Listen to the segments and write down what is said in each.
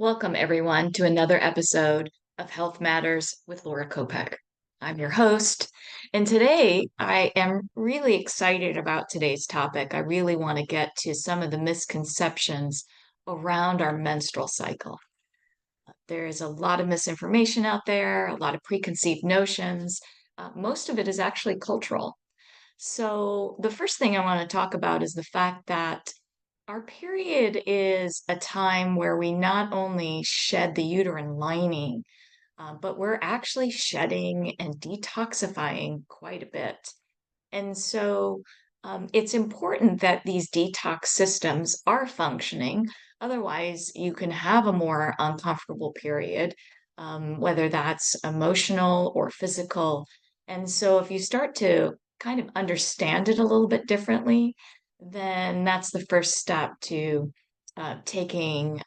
Welcome, everyone, to another episode of Health Matters with Laura Kopec. I'm your host, and today I am really excited about today's topic. I really want to get to some of the misconceptions around our menstrual cycle. There is a lot of misinformation out there, a lot of preconceived notions. Most of it is actually cultural. So, the first thing I want to talk about is the fact that our period is a time where we not only shed the uterine lining, but we're actually shedding and detoxifying quite a bit. And so it's important that these detox systems are functioning. Otherwise, you can have a more uncomfortable period, whether that's emotional or physical. And so if you start to kind of understand it a little bit differently, then that's the first step to taking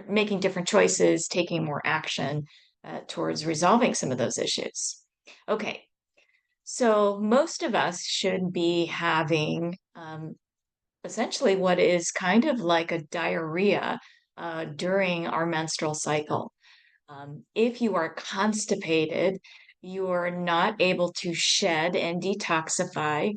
making different choices, taking more action towards resolving some of those issues. Okay, so most of us should be having essentially what is kind of like a diarrhea during our menstrual cycle. If you are constipated, you're not able to shed and detoxify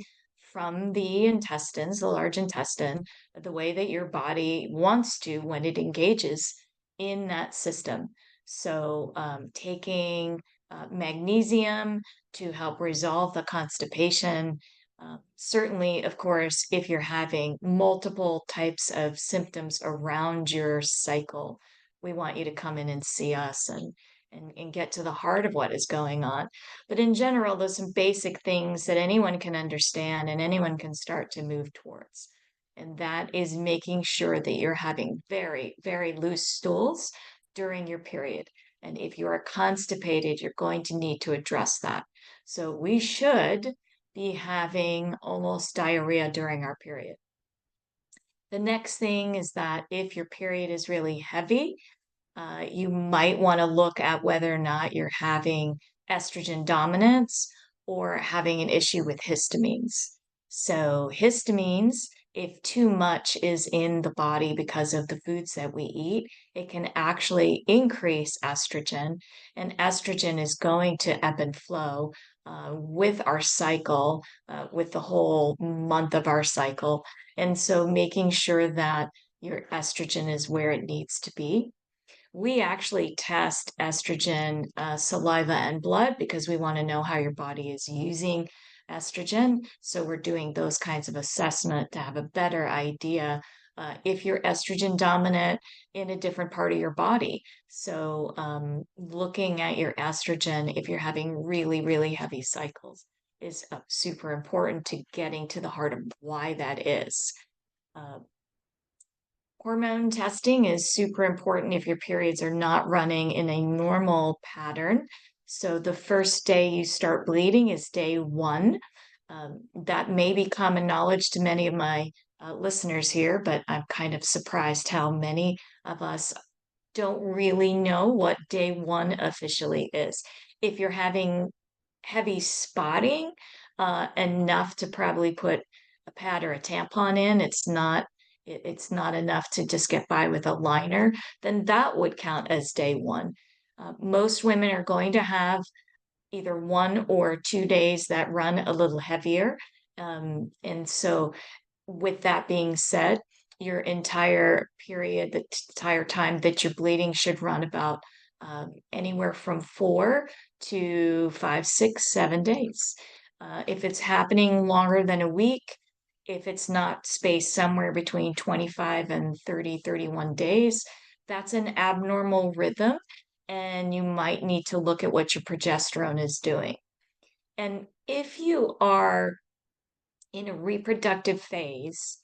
from the intestines, the large intestine, the way that your body wants to when it engages in that system. So, taking magnesium to help resolve the constipation. Certainly, of course, if you're having multiple types of symptoms around your cycle, we want you to come in and see us and get to the heart of what is going on. But in general, there's some basic things that anyone can understand and anyone can start to move towards. And that is making sure that you're having very, very loose stools during your period. And if you are constipated, you're going to need to address that. So we should be having almost diarrhea during our period. The next thing is that if your period is really heavy, you might want to look at whether or not you're having estrogen dominance or having an issue with histamines. So, histamines, if too much is in the body because of the foods that we eat, it can actually increase estrogen, and estrogen is going to ebb and flow with our cycle, with the whole month of our cycle. And so, making sure that your estrogen is where it needs to be. We actually test estrogen, saliva and blood because we want to know how your body is using estrogen. So we're doing those kinds of assessment to have a better idea if you're estrogen dominant in a different part of your body. So looking at your estrogen, if you're having really, really heavy cycles, is super important to getting to the heart of why that is. Uh, Hormone testing is super important if your periods are not running in a normal pattern. So the first day you start bleeding is day one. That may be common knowledge to many of my listeners here, but I'm kind of surprised how many of us don't really know what day one officially is. If you're having heavy spotting, enough to probably put a pad or a tampon in, it's not enough to just get by with a liner, then that would count as day one. Most women are going to have either 1 or 2 days that run a little heavier. And so, with that being said, your entire period, the entire time that you're bleeding should run about anywhere from 4 to 5, 6, 7 days. If it's happening longer than a week, if it's not spaced somewhere between 25 and 30, 31 days, that's an abnormal rhythm, and you might need to look at what your progesterone is doing. And if you are in a reproductive phase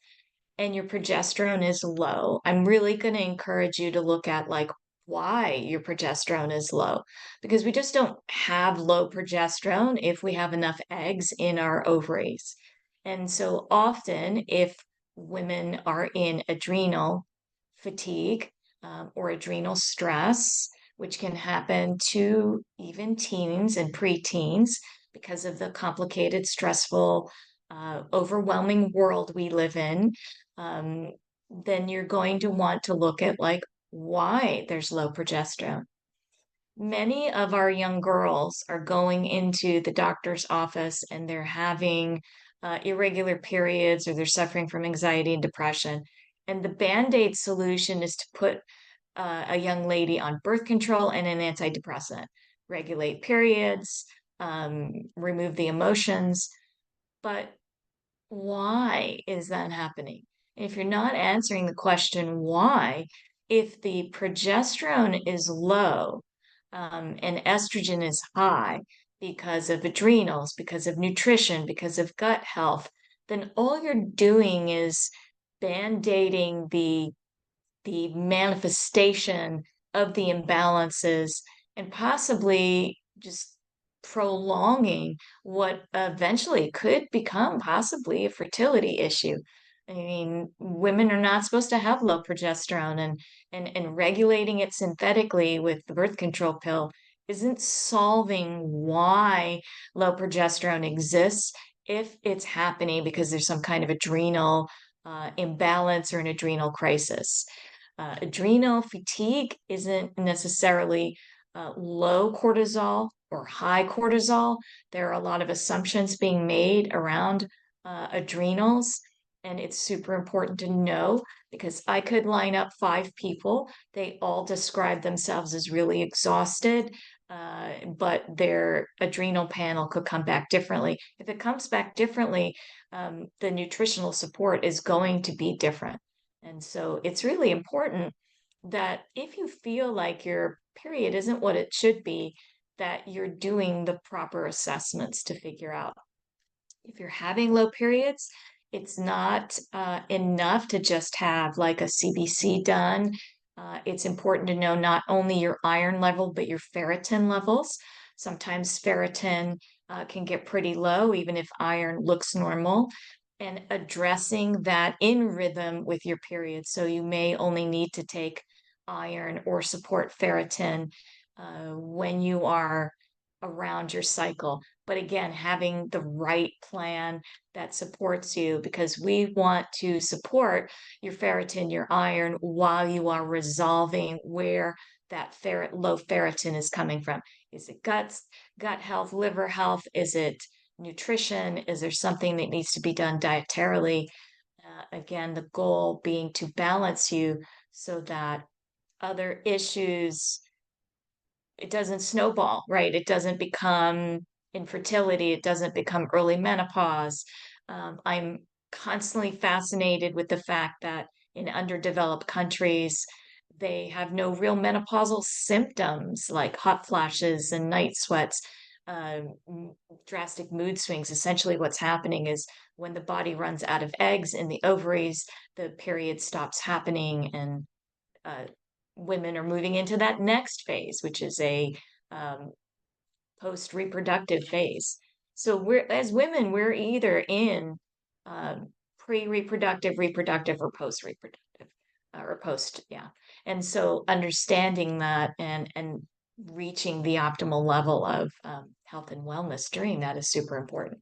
and your progesterone is low, I'm really going to encourage you to look at like why your progesterone is low, because we just don't have low progesterone if we have enough eggs in our ovaries. And so often, if women are in adrenal fatigue or adrenal stress, which can happen to even teens and preteens because of the complicated, stressful, overwhelming world we live in, um, then you're going to want to look at like why there's low progesterone. Many of our young girls are going into the doctor's office and they're having irregular periods or they're suffering from anxiety and depression. And the band-aid solution is to put a young lady on birth control and an antidepressant, regulate periods, remove the emotions. But why is that happening? If you're not answering the question why, if the progesterone is low, and estrogen is high because of adrenals, because of nutrition, because of gut health, then all you're doing is band-aiding the manifestation of the imbalances and possibly just prolonging what eventually could become possibly a fertility issue. I mean, women are not supposed to have low progesterone, and regulating it synthetically with the birth control pill isn't solving why low progesterone exists if it's happening because there's some kind of adrenal imbalance or an adrenal crisis. Adrenal fatigue isn't necessarily low cortisol or high cortisol. There are a lot of assumptions being made around adrenals, and it's super important to know because I could line up 5 people. They all describe themselves as really exhausted, but their adrenal panel could come back differently. If it comes back differently, the nutritional support is going to be different. And so it's really important that if you feel like your period isn't what it should be, that you're doing the proper assessments to figure out if you're having low periods. It's not enough to just have like a CBC done. It's important to know not only your iron level, but your ferritin levels. Sometimes ferritin can get pretty low, even if iron looks normal, and addressing that in rhythm with your period. So you may only need to take iron or support ferritin when you are around your cycle. But again, having the right plan that supports you, because we want to support your ferritin, your iron, while you are resolving where that low ferritin is coming from. Is it gut health, liver health? Is it nutrition? Is there something that needs to be done dietarily? Again, the goal being to balance you so that other issues, it doesn't snowball, right? It doesn't become infertility. It doesn't become early menopause. I'm constantly fascinated with the fact that in underdeveloped countries, they have no real menopausal symptoms like hot flashes and night sweats, uh, drastic mood swings. Essentially, what's happening is when the body runs out of eggs in the ovaries, the period stops happening, and uh, women are moving into that next phase, which is a um, post-reproductive phase. So we're as women, we're either in pre-reproductive, reproductive, or post-reproductive, or post, yeah. And so understanding that and reaching the optimal level of health and wellness during that is super important.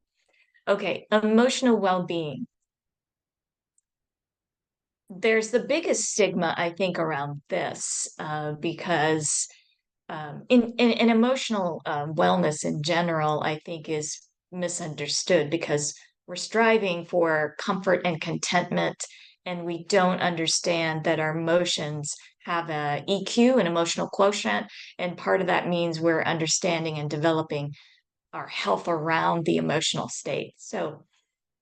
Okay, emotional well-being. There's the biggest stigma, I think, around this because in emotional wellness in general, I think is misunderstood because we're striving for comfort and contentment, and we don't understand that our emotions have a EQ, an emotional quotient, and part of that means we're understanding and developing our health around the emotional state. So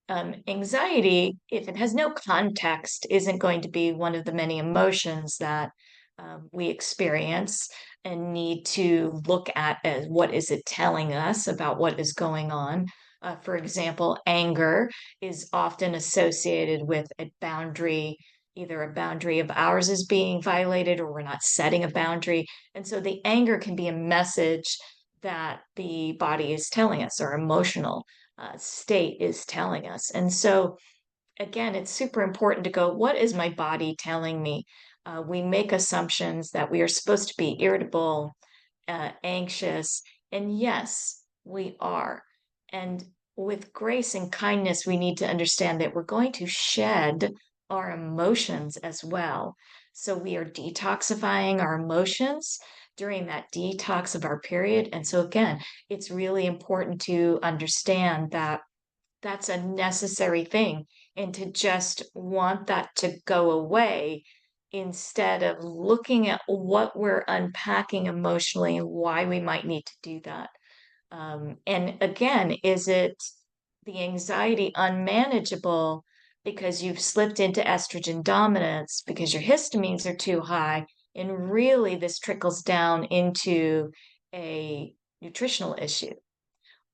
anxiety, if it has no context, isn't going to be one of the many emotions that we experience and need to look at as what is it telling us about what is going on. For example, anger is often associated with a boundary, either a boundary of ours is being violated or we're not setting a boundary. And so the anger can be a message that the body is telling us, or emotional state is telling us. And so, again, it's super important to go, what is my body telling me? We make assumptions that we are supposed to be irritable, anxious, and yes, we are. And with grace and kindness, we need to understand that we're going to shed our emotions as well. So we are detoxifying our emotions during that detox of our period. And so, again, it's really important to understand that that's a necessary thing and to just want that to go away instead of looking at what we're unpacking emotionally and why we might need to do that. And again, is it the anxiety unmanageable because you've slipped into estrogen dominance because your histamines are too high? And really, this trickles down into a nutritional issue.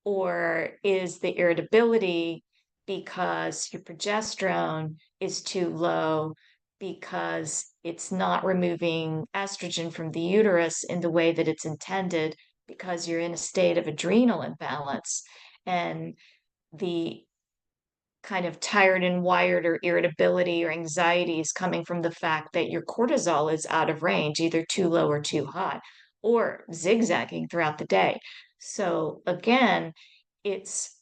Or is the irritability because your progesterone is too low because it's not removing estrogen from the uterus in the way that it's intended because you're in a state of adrenal imbalance? And the kind of tired and wired or irritability or anxiety is coming from the fact that your cortisol is out of range, either too low or too high, or zigzagging throughout the day. So again, it's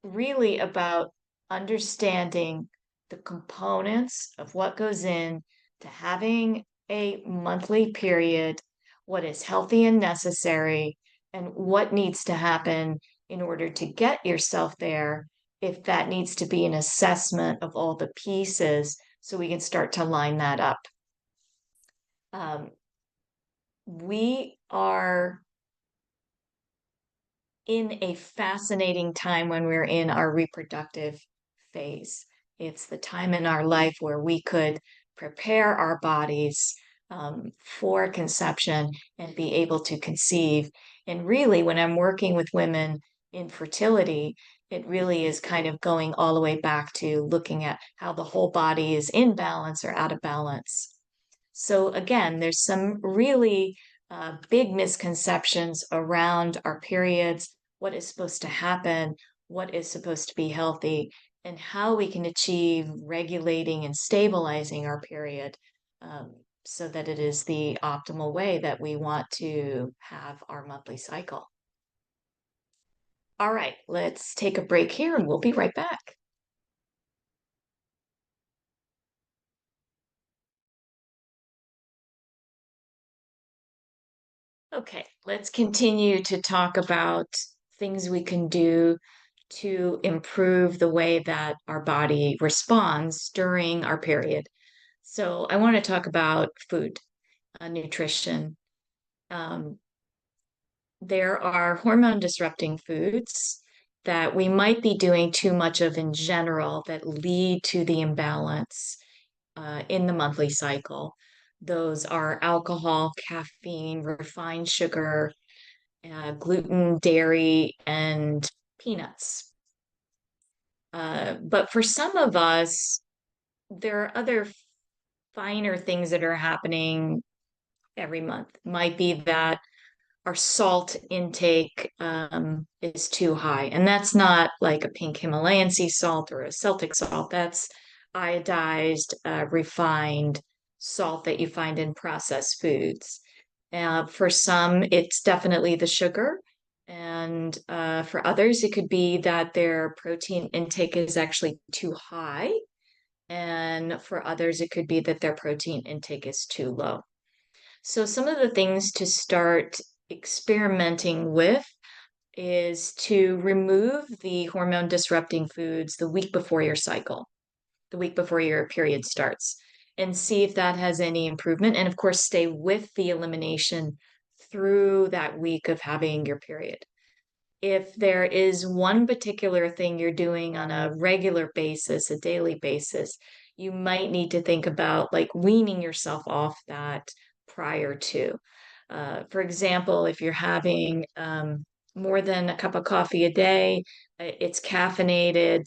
really about understanding the components of what goes in to having a monthly period, what is healthy and necessary, and what needs to happen in order to get yourself there, if that needs to be an assessment of all the pieces so we can start to line that up. Um, we are in a fascinating time when we're in our reproductive phase. It's the time in our life where we could prepare our bodies for conception and be able to conceive. And really, when I'm working with women in fertility, it really is kind of going all the way back to looking at how the whole body is in balance or out of balance. So again, there's some really big misconceptions around our periods, what is supposed to happen, what is supposed to be healthy, and how we can achieve regulating and stabilizing our period so that it is the optimal way that we want to have our monthly cycle. All right, let's take a break here and we'll be right back. Okay, let's continue to talk about things we can do to improve the way that our body responds during our period. So, I want to talk about food, nutrition. Um, there are hormone disrupting foods that we might be doing too much of in general that lead to the imbalance in the monthly cycle. Those are alcohol, caffeine, refined sugar, gluten, dairy, and peanuts. But for some of us, there are other finer things that are happening every month. Might be that our salt intake is too high. And that's not like a pink Himalayan sea salt or a Celtic salt. That's iodized, refined salt that you find in processed foods. For some, it's definitely the sugar. And for others, it could be that their protein intake is actually too high. And for others, it could be that their protein intake is too low. So, some of the things to start experimenting with is to remove the hormone disrupting foods the week before your cycle, the week before your period starts, and see if that has any improvement. And of course, stay with the elimination through that week of having your period. If there is one particular thing you're doing on a regular basis, a daily basis, you might need to think about like weaning yourself off that prior to. For example, if you're having more than a cup of coffee a day, it's caffeinated,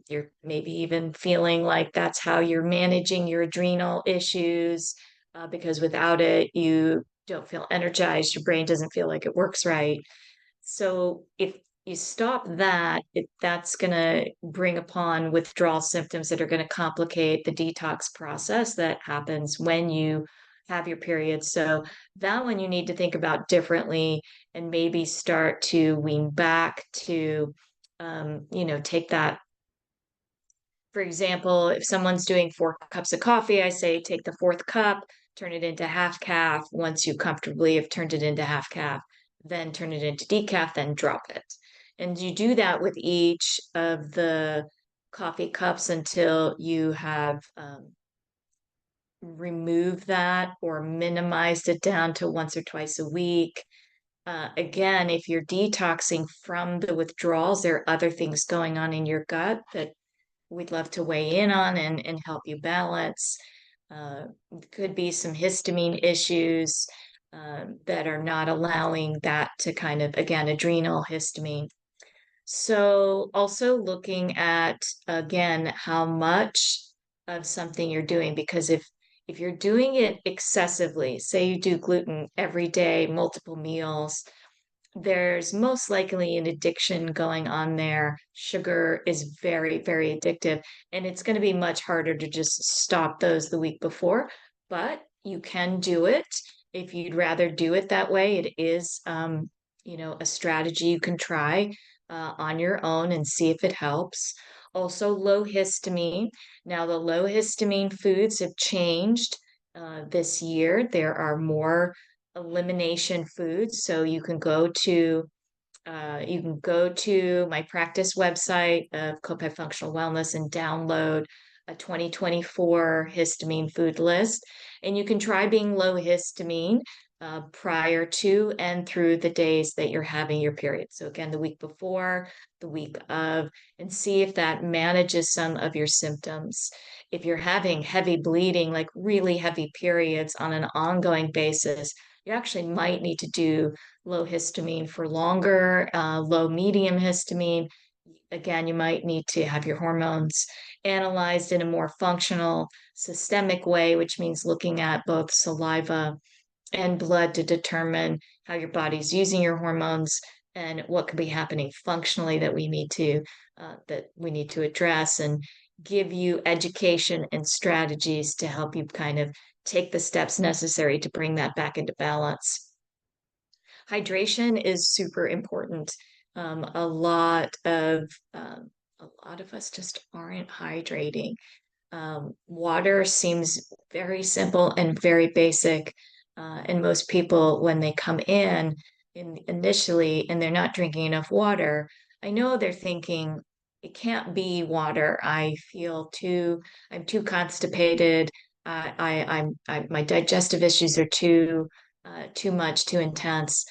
you're maybe even feeling like that's how you're managing your adrenal issues, because without it, you don't feel energized, your brain doesn't feel like it works right. So if you stop that, that's going to bring upon withdrawal symptoms that are going to complicate the detox process that happens when you have your period. So that one you need to think about differently and maybe start to wean back to, take that For example, if someone's doing 4 cups of coffee, I say take the fourth cup, turn it into half calf. Once you comfortably have turned it into half calf, then turn it into decaf, then drop it. And you do that with each of the coffee cups until you have removed that or minimized it down to once or twice a week. Again, if you're detoxing from the withdrawals, there are other things going on in your gut that we'd love to weigh in on and help you balance. Could be some histamine issues that are not allowing that to kind of, again, adrenal histamine. So also looking at, again, how much of something you're doing, because if you're doing it excessively, say you do gluten every day, multiple meals, there's most likely an addiction going on there. Sugar is very, very addictive, and it's going to be much harder to just stop those the week before, but you can do it. If you'd rather do it that way, it is, a strategy you can try on your own and see if it helps. Also, low histamine. Now, the low histamine foods have changed this year. There are more elimination foods. So you can go to my practice website of Kopec Functional Wellness and download a 2024 histamine food list. And you can try being low histamine prior to and through the days that you're having your period. So again, the week before, the week of, and see if that manages some of your symptoms. If you're having heavy bleeding, like really heavy periods on an ongoing basis, you actually might need to do low histamine for longer, low medium histamine. Again, you might need to have your hormones analyzed in a more functional, systemic way, which means looking at both saliva and blood to determine how your body's using your hormones and what could be happening functionally that we need to address and give you education and strategies to help you kind of take the steps necessary to bring that back into balance. Hydration is super important. Um, a lot of a lot of us just aren't hydrating. Water seems very simple and very basic. And most people, when they come in initially and they're not drinking enough water, I know they're thinking, it can't be water. I'm too constipated. My digestive issues are too much, too intense,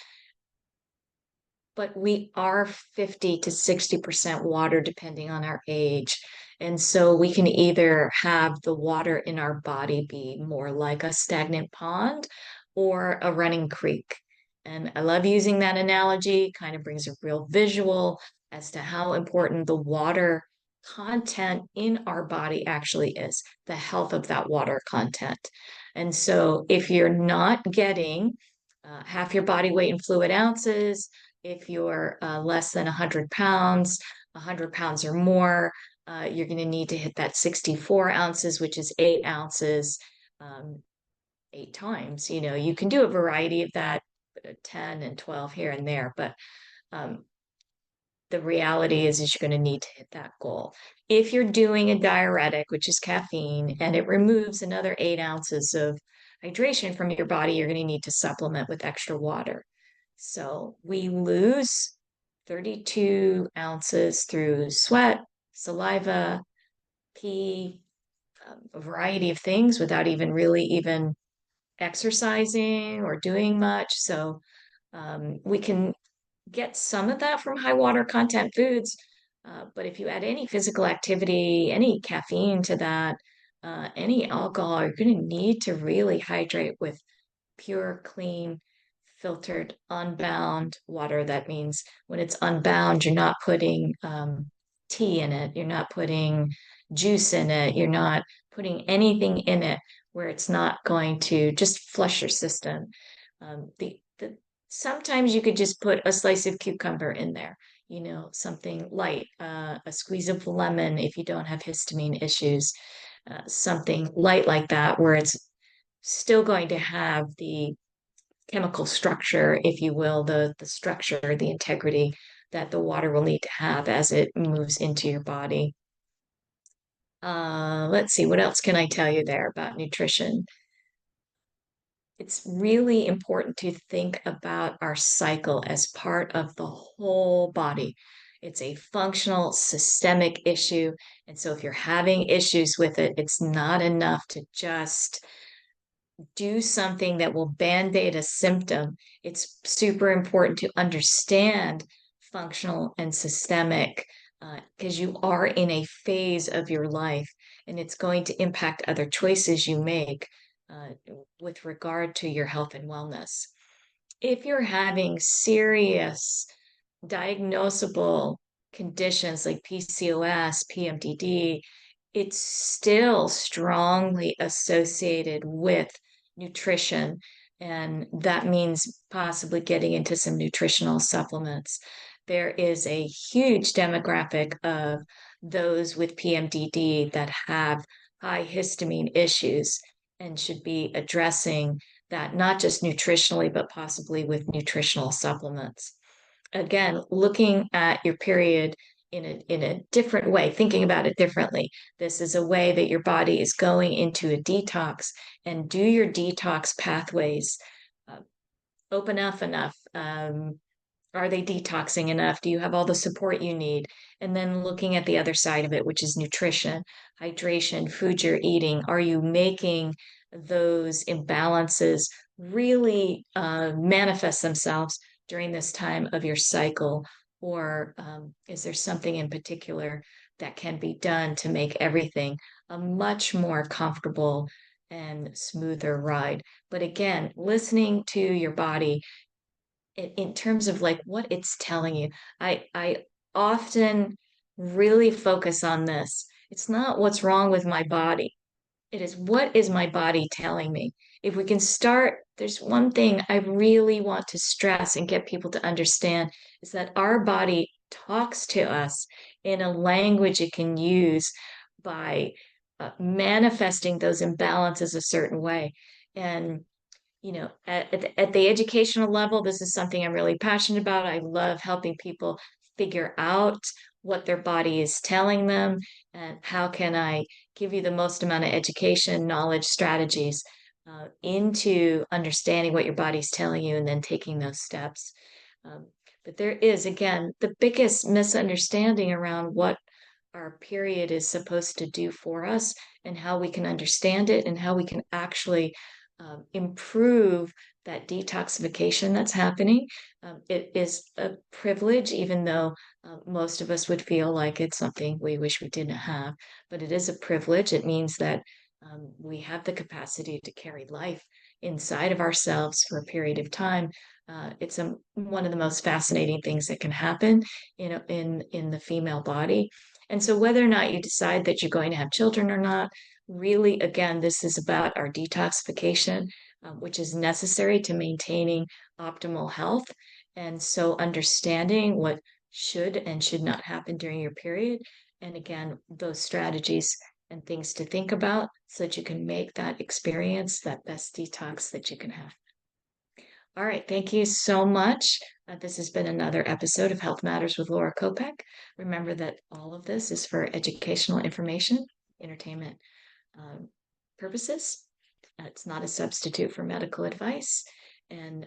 but we are 50 to 60% water depending on our age. And so we can either have the water in our body be more like a stagnant pond or a running creek. And I love using that analogy, kind of brings a real visual as to how important the water content in our body actually is, the health of that water content. And so if you're not getting half your body weight in fluid ounces, if you're less than 100 pounds, 100 pounds or more, you're going to need to hit that 64 ounces, which is 8 ounces, 8 times. You can do a variety of that, 10 and 12 here and there, but um, the reality is you're going to need to hit that goal. If you're doing a diuretic, which is caffeine, and it removes another 8 ounces of hydration from your body, you're going to need to supplement with extra water. So we lose 32 ounces through sweat, saliva, pee, a variety of things without even exercising or doing much. So we can get some of that from high water content foods. But if you add any physical activity, any caffeine to that, any alcohol, you're going to need to really hydrate with pure, clean, filtered, unbound water. That means when it's unbound, you're not putting tea in it, you're not putting juice in it, you're not putting anything in it where it's not going to just flush your system. Sometimes you could just put a slice of cucumber in there, something light, a squeeze of lemon if you don't have histamine issues, something light like that, where it's still going to have the chemical structure, if you will, the structure, the integrity that the water will need to have as it moves into your body. Let's see, what else can I tell you there about nutrition? It's really important to think about our cycle as part of the whole body. It's a functional, systemic issue. And so if you're having issues with it, it's not enough to just do something that will band-aid a symptom. It's super important to understand functional and systemic because you are in a phase of your life and it's going to impact other choices you make uh, with regard to your health and wellness. If you're having serious diagnosable conditions like PCOS, PMDD, it's still strongly associated with nutrition. And that means possibly getting into some nutritional supplements. There is a huge demographic of those with PMDD that have high histamine issues and should be addressing that, not just nutritionally, but possibly with nutritional supplements. Again, looking at your period in a different way, thinking about it differently. This is a way that your body is going into a detox, and do your detox pathways uh, open up enough? Are they detoxing enough? Do you have all the support you need? And then looking at the other side of it, which is nutrition, hydration, food you're eating. Are you making those imbalances really manifest themselves during this time of your cycle? Or is there something in particular that can be done to make everything a much more comfortable and smoother ride? But again, listening to your body in terms of like what it's telling you. I often really focus on this. It's not what's wrong with my body. It is what is my body telling me. If we can start, there's one thing I really want to stress and get people to understand is that our body talks to us in a language it can use by manifesting those imbalances a certain way. And at the educational level, this is something I'm really passionate about. I love helping people figure out what their body is telling them and how can I give you the most amount of education, knowledge, strategies into understanding what your body's telling you and then taking those steps. Um, but there is, again, the biggest misunderstanding around what our period is supposed to do for us and how we can understand it and how we can actually improve that detoxification that's happening. It is a privilege, even though most of us would feel like it's something we wish we didn't have, but it is a privilege. It means that we have the capacity to carry life inside of ourselves for a period of time. It's one of the most fascinating things that can happen in the female body. And so whether or not you decide that you're going to have children or not, really, again, this is about our detoxification, which is necessary to maintaining optimal health. And so understanding what should and should not happen during your period. And again, those strategies and things to think about so that you can make that experience that best detox that you can have. All right. Thank you so much. This has been another episode of Health Matters with Laura Kopec. Remember that all of this is for educational information, entertainment purposes. It's not a substitute for medical advice. And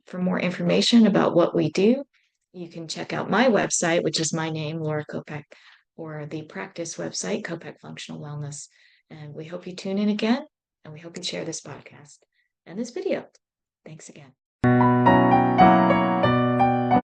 for more information about what we do, you can check out my website, which is my name, Laura Kopec, or the practice website, Kopec Functional Wellness. And we hope you tune in again, and we hope you share this podcast and this video. Thanks again.